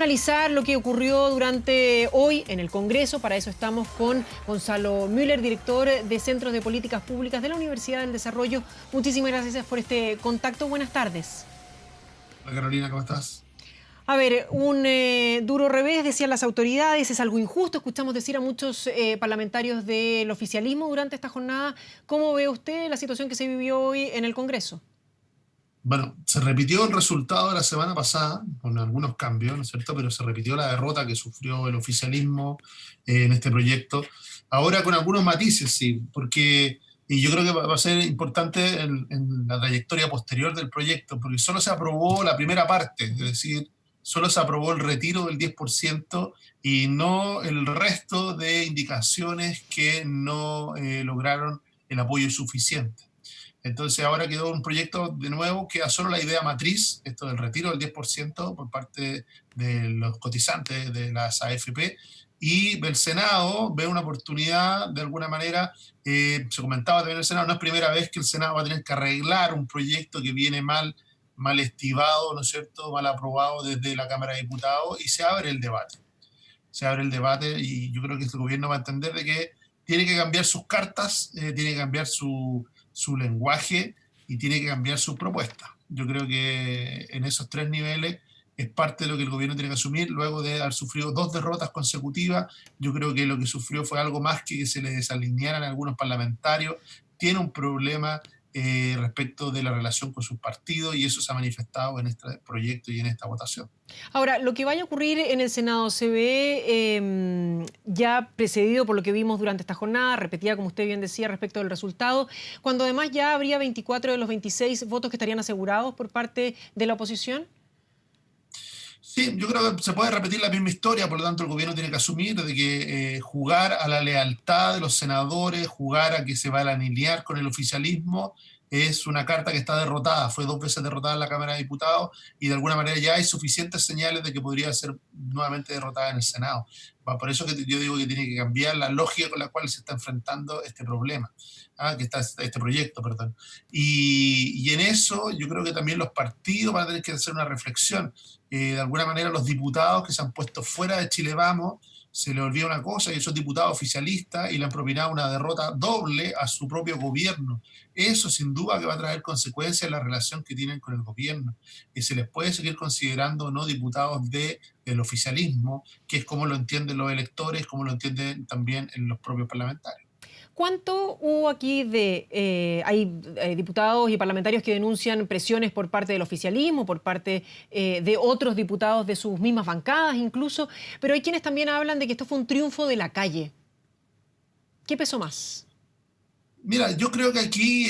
Analizar lo que ocurrió durante hoy en el Congreso. Para eso estamos con Gonzalo Müller, director de Centros de Políticas Públicas de la Universidad del Desarrollo. Muchísimas gracias por este contacto. Buenas tardes. Hola Carolina, ¿cómo estás? A ver, un duro revés, decían las autoridades, es algo injusto. Escuchamos decir a muchos parlamentarios del oficialismo durante esta jornada. ¿Cómo ve usted la situación que se vivió hoy en el Congreso? Bueno, se repitió el resultado de la semana pasada, con algunos cambios, ¿no es cierto? Pero se repitió la derrota que sufrió el oficialismo en este proyecto. Ahora con algunos matices, sí, porque y yo creo que va a ser importante en la trayectoria posterior del proyecto, porque solo se aprobó la primera parte, es decir, solo se aprobó el retiro del 10% y no el resto de indicaciones que no lograron el apoyo suficiente. Entonces ahora quedó un proyecto de nuevo, queda solo la idea matriz, esto del retiro del 10% por parte de los cotizantes de las AFP, y el Senado ve una oportunidad, de alguna manera, se comentaba también en el Senado, no es primera vez que el Senado va a tener que arreglar un proyecto que viene mal estivado, ¿no es cierto?, mal aprobado desde la Cámara de Diputados, y se abre el debate. Se abre el debate y yo creo que el gobierno va a entender de que tiene que cambiar sus cartas, tiene que cambiar su lenguaje y tiene que cambiar su propuesta. Yo creo que en esos tres niveles es parte de lo que el gobierno tiene que asumir luego de haber sufrido dos derrotas consecutivas. Yo creo que lo que sufrió fue algo más que se le desalinearan algunos parlamentarios. Tiene un problema respecto de la relación con sus partidos y eso se ha manifestado en este proyecto y en esta votación. Ahora, lo que vaya a ocurrir en el Senado se ve ya precedido por lo que vimos durante esta jornada, repetida, como usted bien decía, respecto del resultado, cuando además ya habría 24 de los 26 votos que estarían asegurados por parte de la oposición. Sí, yo creo que se puede repetir la misma historia, por lo tanto el gobierno tiene que asumir de que jugar a la lealtad de los senadores, jugar a que se van a alinear con el oficialismo, es una carta que está derrotada, fue dos veces derrotada en la Cámara de Diputados y de alguna manera ya hay suficientes señales de que podría ser nuevamente derrotada en el Senado. Por eso que yo digo que tiene que cambiar la lógica con la cual se está enfrentando este problema, que está este proyecto, perdón. Y en eso yo creo que también los partidos van a tener que hacer una reflexión. De alguna manera los diputados que se han puesto fuera de Chile Vamos, se les olvida una cosa, y son diputados oficialistas y le han propinado una derrota doble a su propio gobierno. Eso sin duda que va a traer consecuencias en la relación que tienen con el gobierno. Y se les puede seguir considerando no diputados del oficialismo, que es como lo entienden los electores, como lo entienden también en los propios parlamentarios. ¿Cuánto hubo aquí hay diputados y parlamentarios que denuncian presiones por parte del oficialismo, por parte de otros diputados de sus mismas bancadas incluso, pero hay quienes también hablan de que esto fue un triunfo de la calle? ¿Qué pesó más? Mira, yo creo que aquí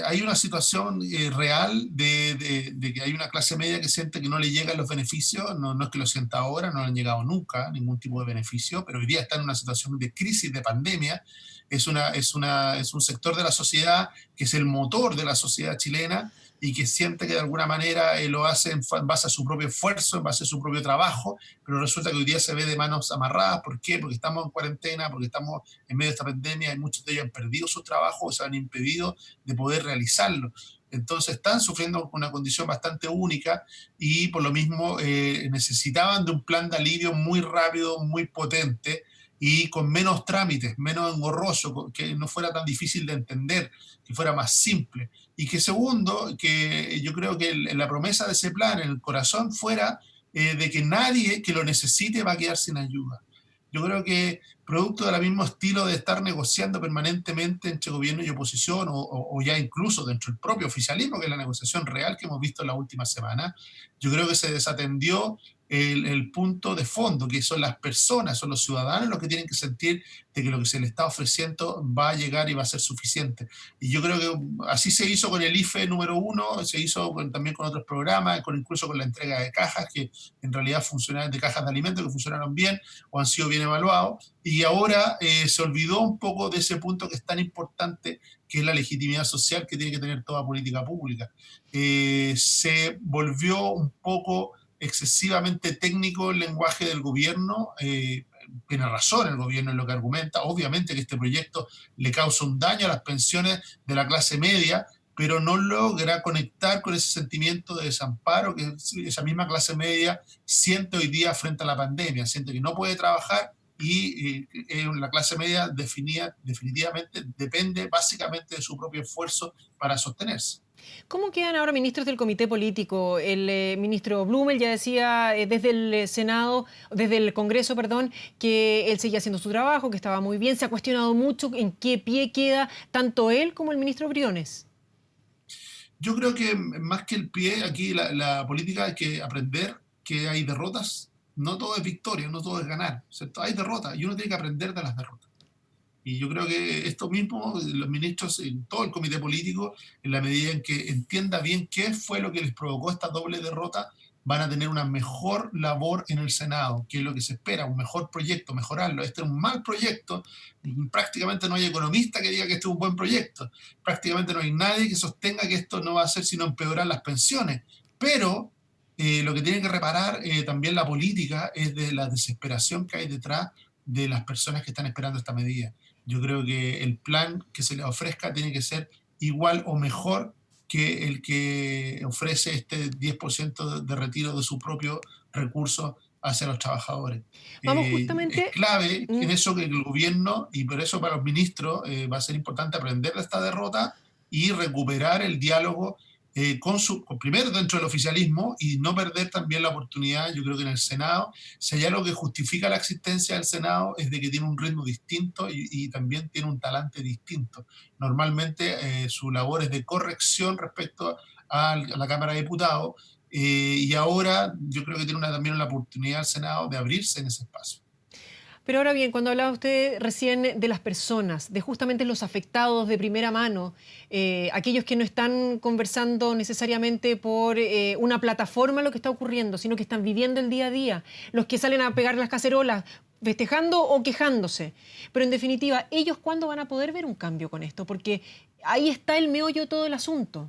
hay una situación real de que hay una clase media que siente que no le llegan los beneficios, no es que lo sienta ahora, no le han llegado nunca ningún tipo de beneficio, pero hoy día está en una situación de crisis, de pandemia, es un sector de la sociedad que es el motor de la sociedad chilena y que siente que de alguna manera lo hace en base a su propio esfuerzo, en base a su propio trabajo, pero resulta que hoy día se ve de manos amarradas. ¿Por qué? Porque estamos en cuarentena, porque estamos en medio de esta pandemia y muchos de ellos han perdido sus trabajos o se han impedido de poder realizarlo. Entonces están sufriendo una condición bastante única y por lo mismo necesitaban de un plan de alivio muy rápido, muy potente y con menos trámites, menos engorroso, que no fuera tan difícil de entender, que fuera más simple. Y que segundo, que yo creo que la promesa de ese plan, en el corazón, fuera de que nadie que lo necesite va a quedar sin ayuda. Yo creo que producto del mismo estilo de estar negociando permanentemente entre gobierno y oposición, o ya incluso dentro del propio oficialismo, que es la negociación real que hemos visto en la última semana, yo creo que se desatendió el punto de fondo, que son las personas, son los ciudadanos los que tienen que sentir de que lo que se les está ofreciendo va a llegar y va a ser suficiente. Y yo creo que así se hizo con el IFE número 1, se hizo también con otros programas, incluso con la entrega de cajas, que en realidad funcionaron, de cajas de alimentos que funcionaron bien o han sido bien evaluados. Y ahora se olvidó un poco de ese punto que es tan importante, que es la legitimidad social que tiene que tener toda política pública. Se volvió un poco excesivamente técnico el lenguaje del gobierno. Tiene razón el gobierno en lo que argumenta. Obviamente que este proyecto le causa un daño a las pensiones de la clase media, pero no logra conectar con ese sentimiento de desamparo que esa misma clase media siente hoy día frente a la pandemia, siente que no puede trabajar y la clase media definitivamente depende básicamente de su propio esfuerzo para sostenerse. ¿Cómo quedan ahora ministros del comité político? El ministro Blumel ya decía desde el Senado, desde el Congreso, perdón, que él seguía haciendo su trabajo, que estaba muy bien. Se ha cuestionado mucho en qué pie queda tanto él como el ministro Briones. Yo creo que más que el pie, aquí la política hay que aprender que hay derrotas. No todo es victoria, no todo es ganar, ¿cierto? Hay derrotas y uno tiene que aprender de las derrotas. Y yo creo que esto mismo, los ministros, en todo el comité político, en la medida en que entienda bien qué fue lo que les provocó esta doble derrota, van a tener una mejor labor en el Senado, que es lo que se espera, un mejor proyecto, mejorarlo. Este es un mal proyecto, prácticamente no hay economista que diga que este es un buen proyecto, prácticamente no hay nadie que sostenga que esto no va a hacer sino empeorar las pensiones, pero lo que tiene que reparar también la política es de la desesperación que hay detrás de las personas que están esperando esta medida. Yo creo que el plan que se les ofrezca tiene que ser igual o mejor que el que ofrece este 10% de retiro de su propio recurso hacia los trabajadores. Vamos Es justamente. clave mm, en eso que el gobierno, y por eso para los ministros va a ser importante aprender de esta derrota y recuperar el diálogo primero dentro del oficialismo y no perder también la oportunidad, yo creo que en el Senado, si hay algo que justifica la existencia del Senado es de que tiene un ritmo distinto y también tiene un talante distinto. Normalmente su labor es de corrección respecto a la Cámara de Diputados y ahora yo creo que tiene también una oportunidad el Senado de abrirse en ese espacio. Pero ahora bien, cuando hablaba usted recién de las personas, de justamente los afectados de primera mano, aquellos que no están conversando necesariamente por una plataforma lo que está ocurriendo, sino que están viviendo el día a día, los que salen a pegar las cacerolas, festejando o quejándose. Pero en definitiva, ¿ellos cuándo van a poder ver un cambio con esto? Porque ahí está el meollo de todo el asunto.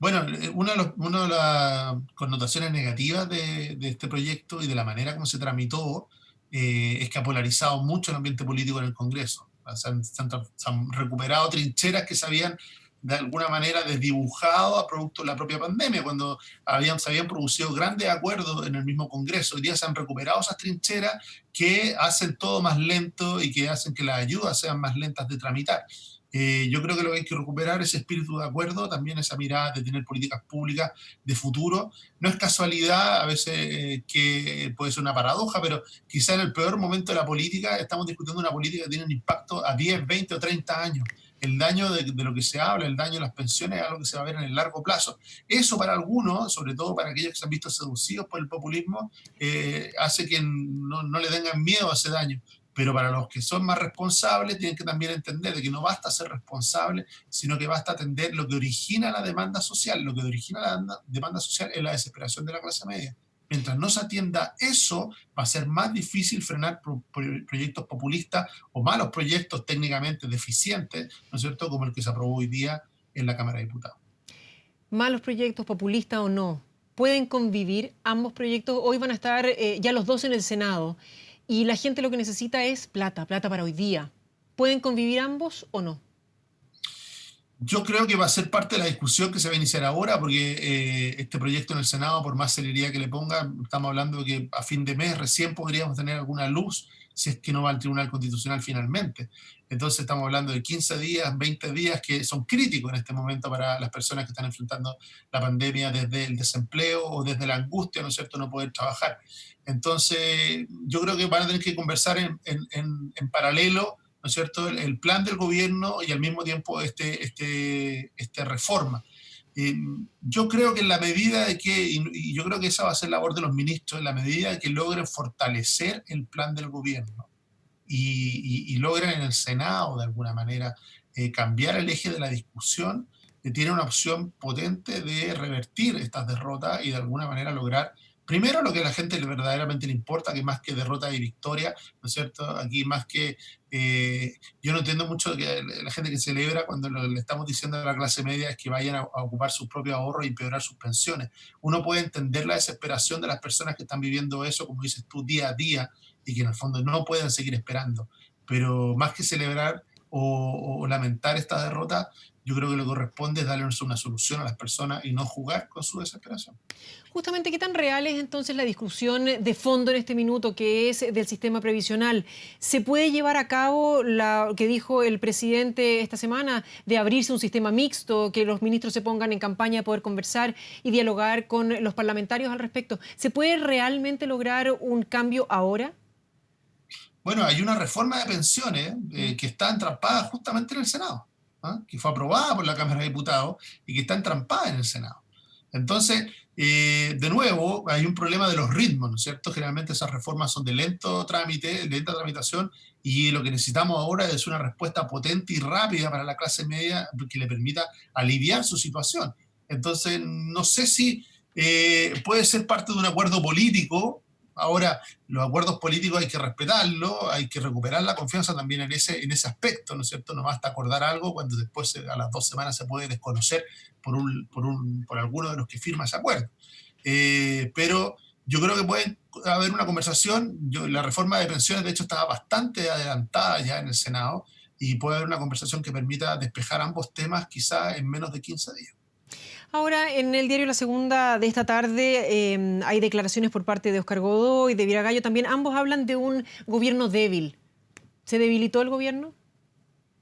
Bueno, una de las connotaciones negativas de este proyecto y de la manera como se tramitó es que ha polarizado mucho el ambiente político en el Congreso. O sea, se han recuperado trincheras que se habían de alguna manera desdibujado a producto de la propia pandemia, cuando se habían producido grandes acuerdos en el mismo Congreso. Hoy día se han recuperado esas trincheras que hacen todo más lento y que hacen que las ayudas sean más lentas de tramitar. Yo creo que lo que hay que recuperar es ese espíritu de acuerdo, también esa mirada de tener políticas públicas de futuro. No es casualidad, a veces que puede ser una paradoja, pero quizá en el peor momento de la política estamos discutiendo una política que tiene un impacto a 10, 20 o 30 años. El daño de lo que se habla, el daño de las pensiones es algo que se va a ver en el largo plazo. Eso para algunos, sobre todo para aquellos que se han visto seducidos por el populismo, hace que no le tengan miedo a ese daño, pero para los que son más responsables tienen que también entender de que no basta ser responsable, sino que basta atender lo que origina la demanda social. Lo que origina la demanda social es la desesperación de la clase media. Mientras no se atienda eso, va a ser más difícil frenar proyectos populistas o malos proyectos técnicamente deficientes, ¿no es cierto?, como el que se aprobó hoy día en la Cámara de Diputados. Malos proyectos, populistas o no, pueden convivir ambos proyectos. Hoy van a estar ya los dos en el Senado y la gente lo que necesita es plata, plata para hoy día. ¿Pueden convivir ambos o no? Yo creo que va a ser parte de la discusión que se va a iniciar ahora, porque este proyecto en el Senado, por más celeridad que le ponga, estamos hablando de que a fin de mes recién podríamos tener alguna luz si es que no va al Tribunal Constitucional finalmente. Entonces estamos hablando de 15 días, 20 días que son críticos en este momento para las personas que están enfrentando la pandemia desde el desempleo o desde la angustia, ¿no es cierto?, no poder trabajar. Entonces yo creo que van a tener que conversar en paralelo, ¿no es cierto?, el plan del gobierno y al mismo tiempo esta reforma. Eh, yo creo que en la medida de que, y yo creo que esa va a ser la labor de los ministros, en la medida de que logren fortalecer el plan del gobierno y logren en el Senado de alguna manera cambiar el eje de la discusión, tiene una opción potente de revertir estas derrotas y de alguna manera lograr primero lo que a la gente verdaderamente le importa, que más que derrota y victoria, ¿no es cierto? Aquí más que yo no entiendo mucho que la gente que celebra cuando le estamos diciendo a la clase media es que vayan a ocupar sus propios ahorros y empeorar sus pensiones. Uno puede entender la desesperación de las personas que están viviendo eso, como dices tú, día a día, y que en el fondo no pueden seguir esperando. Pero más que celebrar o lamentar esta derrota, yo creo que lo que corresponde es darles una solución a las personas y no jugar con su desesperación. Justamente, ¿qué tan real es entonces la discusión de fondo en este minuto, que es del sistema previsional? ¿Se puede llevar a cabo lo que dijo el presidente esta semana, de abrirse un sistema mixto, que los ministros se pongan en campaña a poder conversar y dialogar con los parlamentarios al respecto? ¿Se puede realmente lograr un cambio ahora? Bueno, hay una reforma de pensiones Mm. que está entrampada justamente en el Senado, ¿ah? Que fue aprobada por la Cámara de Diputados y que está entrampada en el Senado. Entonces, de nuevo, hay un problema de los ritmos, ¿no es cierto? Generalmente esas reformas son de lento trámite, lenta tramitación, y lo que necesitamos ahora es una respuesta potente y rápida para la clase media que le permita aliviar su situación. Entonces, no sé si puede ser parte de un acuerdo político. Ahora, los acuerdos políticos hay que respetarlos, hay que recuperar la confianza también en ese aspecto, ¿no es cierto? No basta acordar algo cuando después a las 2 semanas se puede desconocer por alguno de los que firma ese acuerdo. Pero yo creo que puede haber una conversación. La reforma de pensiones, de hecho, estaba bastante adelantada ya en el Senado y puede haber una conversación que permita despejar ambos temas quizá en menos de 15 días. Ahora, en el diario La Segunda de esta tarde hay declaraciones por parte de Óscar Godoy y de Viragallo también. Ambos hablan de un gobierno débil. ¿Se debilitó el gobierno?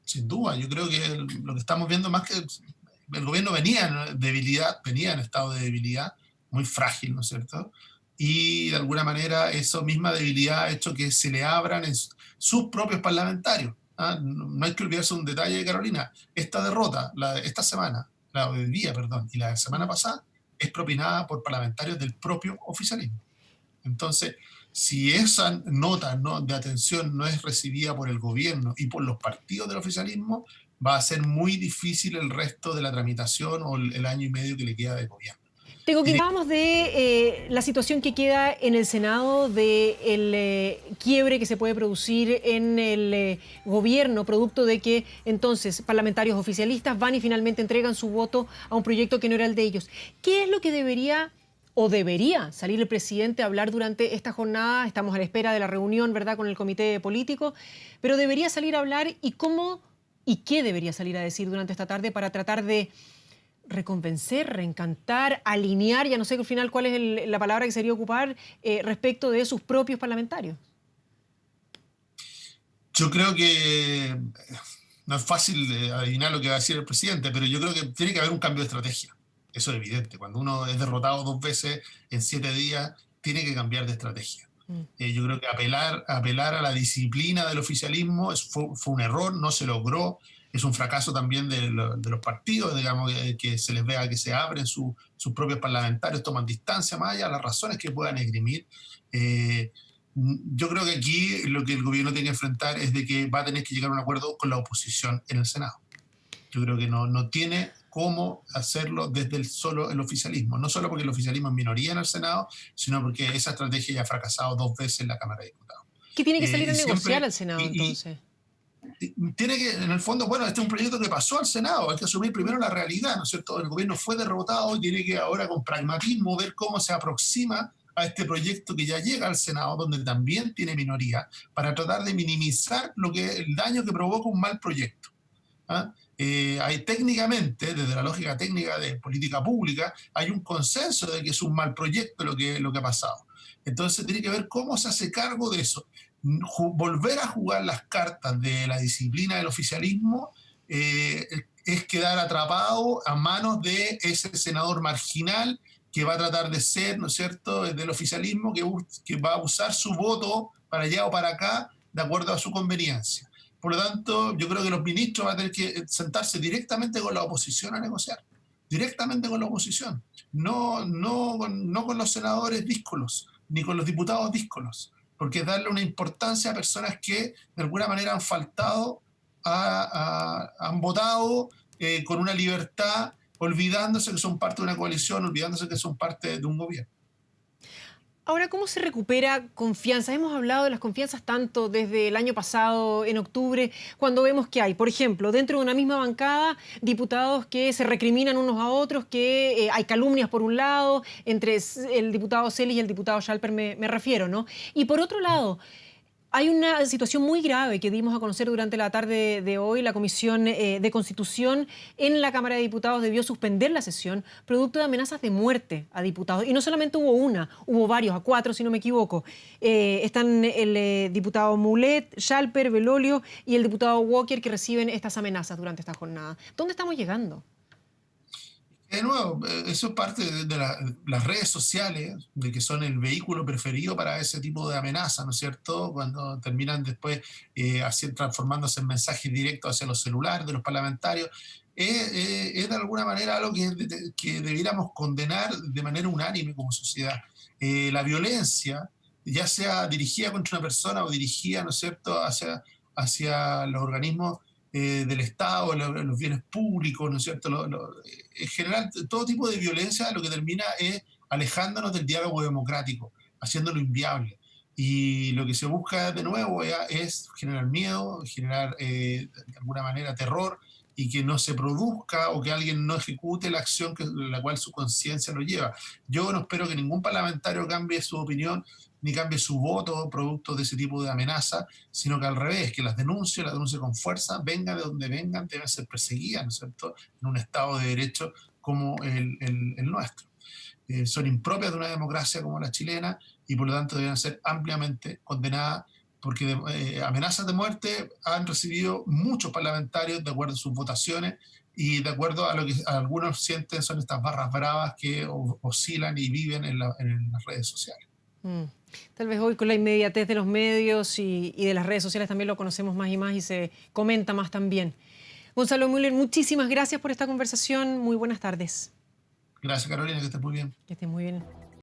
Sin duda, yo creo que lo que estamos viendo más que el gobierno venía en debilidad, venía en estado de debilidad, muy frágil, ¿no es cierto? Y de alguna manera esa misma debilidad ha hecho que se le abran sus propios parlamentarios. ¿Ah? No hay que olvidarse un detalle, Carolina. Esta derrota, esta semana, la del día, perdón, y la de semana pasada, es propinada por parlamentarios del propio oficialismo. Entonces, si esa nota, ¿no?, de atención no es recibida por el gobierno y por los partidos del oficialismo, va a ser muy difícil el resto de la tramitación o el año y medio que le queda de gobierno. Tengo que Tiene hablábamos de la situación que queda en el Senado, del quiebre que se puede producir en el gobierno, producto de que entonces parlamentarios oficialistas van y finalmente entregan su voto a un proyecto que no era el de ellos. ¿Qué es lo que debería salir el presidente a hablar durante esta jornada? Estamos a la espera de la reunión, ¿verdad?, con el comité político, pero debería salir a hablar y cómo y qué debería salir a decir durante esta tarde para tratar de reconvencer, reencantar, alinear, ya no sé al final cuál es la palabra que sería ocupar, respecto de sus propios parlamentarios. Yo creo que no es fácil de adivinar lo que va a decir el presidente, pero yo creo que tiene que haber un cambio de estrategia. Eso es evidente. Cuando uno es derrotado 2 veces en 7 días, tiene que cambiar de estrategia. Mm. Yo creo que apelar a la disciplina del oficialismo fue un error, no se logró. Es un fracaso también de los partidos, digamos, que se les vea que se abren sus propios parlamentarios, toman distancia más allá de las razones que puedan esgrimir. Yo creo que aquí lo que el gobierno tiene que enfrentar es de que va a tener que llegar a un acuerdo con la oposición en el Senado. Yo creo que no tiene cómo hacerlo desde solo el oficialismo. No solo porque el oficialismo es minoría en el Senado, sino porque esa estrategia ya ha fracasado 2 veces en la Cámara de Diputados. ¿Qué tiene que salir a Y negociar siempre, al Senado y, entonces? tiene que, en el fondo, bueno, este es un proyecto que pasó al Senado, hay que asumir primero la realidad, ¿no es cierto? El gobierno fue derrotado y tiene que ahora con pragmatismo ver cómo se aproxima a este proyecto que ya llega al Senado, donde también tiene minoría, para tratar de minimizar el daño que provoca un mal proyecto. ¿Ah? Hay técnicamente, desde la lógica técnica de política pública, hay un consenso de que es un mal proyecto lo que ha pasado. Entonces tiene que ver cómo se hace cargo de eso. Volver a jugar las cartas de la disciplina del oficialismo es quedar atrapado a manos de ese senador marginal que va a tratar de ser, ¿no es cierto?, del oficialismo, que va a usar su voto para allá o para acá de acuerdo a su conveniencia. Por lo tanto, yo creo que los ministros van a tener que sentarse directamente con la oposición a negociar, directamente con la oposición, no con los senadores díscolos, ni con los diputados díscolos, porque es darle una importancia a personas que de alguna manera han faltado, han votado con una libertad, olvidándose que son parte de una coalición, olvidándose que son parte de un gobierno. Ahora, ¿cómo se recupera confianza? Hemos hablado de las confianzas tanto desde el año pasado, en octubre, cuando vemos que hay, por ejemplo, dentro de una misma bancada, diputados que se recriminan unos a otros, que hay calumnias por un lado, entre el diputado Celis y el diputado Schalper me refiero, ¿no? Y por otro lado, Hay una situación muy grave que dimos a conocer durante la tarde de hoy. La Comisión de Constitución en la Cámara de Diputados debió suspender la sesión producto de amenazas de muerte a diputados. Y no solamente hubo una, hubo varios, a 4 si no me equivoco. Están el diputado Mulet, Schalper, Belolio y el diputado Walker, que reciben estas amenazas durante esta jornada. ¿Dónde estamos llegando? De nuevo, eso es parte las redes sociales, de que son el vehículo preferido para ese tipo de amenazas, ¿no es cierto? Cuando terminan después así transformándose en mensajes directos hacia los celulares de los parlamentarios. Es de alguna manera algo que debiéramos condenar de manera unánime como sociedad. La violencia, ya sea dirigida contra una persona o dirigida, ¿no es cierto?, hacia los organismos del Estado, los bienes públicos, ¿no es cierto? En general, todo tipo de violencia lo que termina es alejándonos del diálogo democrático, haciéndolo inviable. Y lo que se busca de nuevo es generar miedo, generar de alguna manera terror y que no se produzca o que alguien no ejecute la acción la cual su conciencia lo lleva. Yo no espero que ningún parlamentario cambie su opinión ni cambie su voto producto de ese tipo de amenaza, sino que al revés, que las denuncie con fuerza, vengan de donde vengan, deben ser perseguidas, ¿no es cierto?, en un Estado de Derecho como el nuestro. Son impropias de una democracia como la chilena y por lo tanto deben ser ampliamente condenadas porque amenazas de muerte han recibido muchos parlamentarios de acuerdo a sus votaciones y de acuerdo a lo que algunos sienten son estas barras bravas que oscilan y viven en las redes sociales. Mm. Tal vez hoy con la inmediatez de los medios y de las redes sociales también lo conocemos más y más y se comenta más también. Gonzalo Müller, muchísimas gracias por esta conversación. Muy buenas tardes. Gracias, Carolina, que estés muy bien. Que estés muy bien.